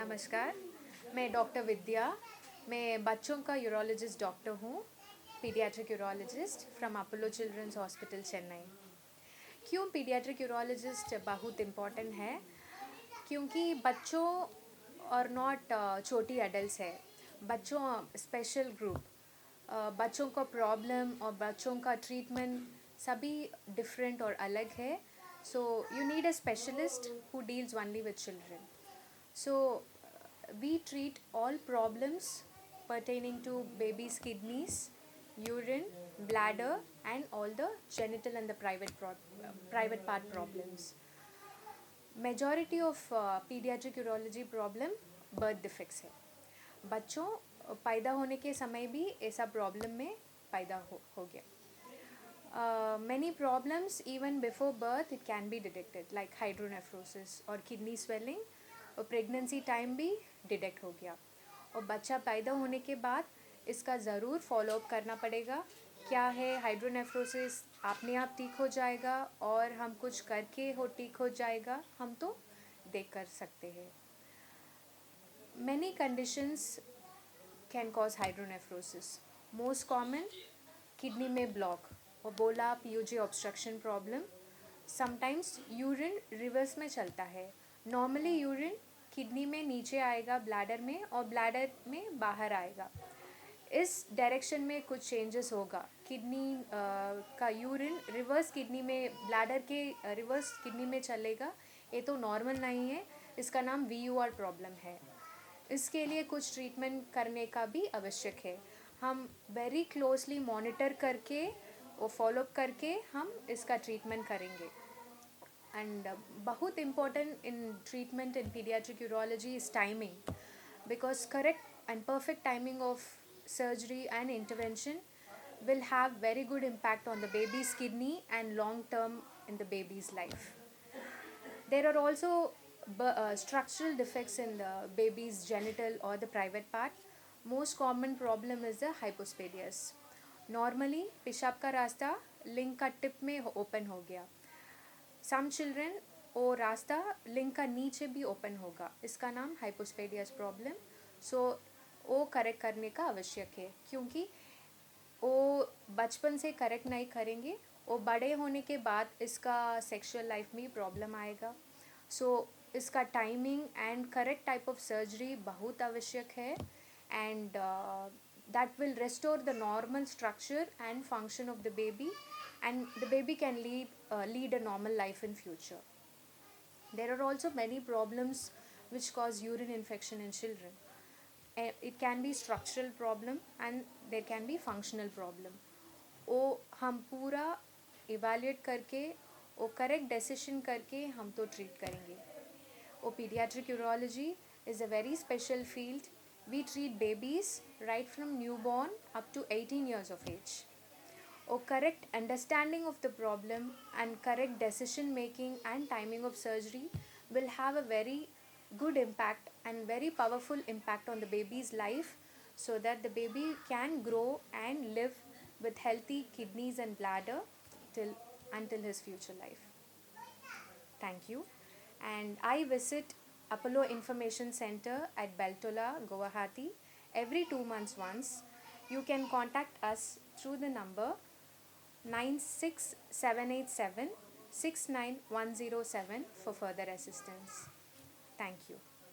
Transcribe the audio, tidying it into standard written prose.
नमस्कार, मैं डॉक्टर विद्या। मैं बच्चों का यूरोलॉजिस्ट डॉक्टर हूँ, paediatric urologist from Apollo children's hospital Chennai. क्यों पीडियाट्रिक यूरोलॉजिस्ट बहुत इम्पॉर्टेंट है? क्योंकि बच्चों और नॉट छोटी एडल्ट्स है, बच्चों स्पेशल ग्रुप, बच्चों का प्रॉब्लम और बच्चों का ट्रीटमेंट सभी डिफरेंट और अलग है. So you need a specialist who deals only with children. So we treat all problems pertaining to baby's kidneys, urine, bladder, and all the genital and the private part problems. Majority of pediatric urology problem birth defects है. बच्चों पैदा होने के समय भी ऐसा problem में पैदा हो गया. Many problems even before birth it can be detected like hydronephrosis और kidney swelling और pregnancy time भी डिटेक्ट हो गया. और बच्चा पैदा होने के बाद इसका ज़रूर फॉलोअप करना पड़ेगा. क्या है हाइड्रोनेफ्रोसिस, अपने आप ठीक हो जाएगा और हम कुछ करके हो ठीक हो जाएगा, हम तो देख कर सकते हैं. Many conditions can cause hydronephrosis. Most common kidney में block और बोला PUJ obstruction problem. Sometimes urine reverse में चलता है. नॉर्मली यूरिन किडनी में नीचे आएगा ब्लैडर में और ब्लैडर में बाहर आएगा. इस डायरेक्शन में कुछ चेंजेस होगा. किडनी का यूरिन रिवर्स किडनी में, ब्लैडर के रिवर्स किडनी में चलेगा. ये तो नॉर्मल नहीं है, इसका नाम VUR प्रॉब्लम है. इसके लिए कुछ ट्रीटमेंट करने का भी आवश्यक है. हम वेरी क्लोजली मॉनिटर करके और फॉलोअप करके हम इसका ट्रीटमेंट करेंगे. एंड बहुत important in treatment in paediatric urology is timing, because correct and perfect timing of surgery and intervention will have very good impact on the baby's kidney and long term in the baby's life. There are also structural defects in the baby's genital or the private part. Most common problem is the hypospadias. Normally पेशाब का रास्ता लिंग का tip में open हो गया. Some children वो रास्ता लिंग का नीचे भी ओपन होगा. इसका नाम हाइपोस्पेडियस प्रॉब्लम. सो वो करेक्ट करने का आवश्यक है, क्योंकि वो बचपन से करेक्ट नहीं करेंगे, वो बड़े होने के बाद इसका सेक्सुअल लाइफ में प्रॉब्लम आएगा. सो इसका timing and correct type of surgery बहुत आवश्यक है. And that will restore the normal structure and function of the baby, and the baby can lead a normal life in future. There are also many problems which cause urine infection in children. It can be structural problem and there can be functional problem. वो हम पूरा evaluate करके वो correct decision करके हम तो treat करेंगे. वो pediatric urology is a very special field. We treat babies right from newborn up to 18 years of age. A correct understanding of the problem and correct decision making and timing of surgery will have a very good impact and very powerful impact on the baby's life, so that the baby can grow and live with healthy kidneys and bladder until his future life. Thank you. And I visit Apollo Information Center at Beltola, Guwahati every 2 months once. You can contact us through the number 96787 69107 for further assistance. Thank you.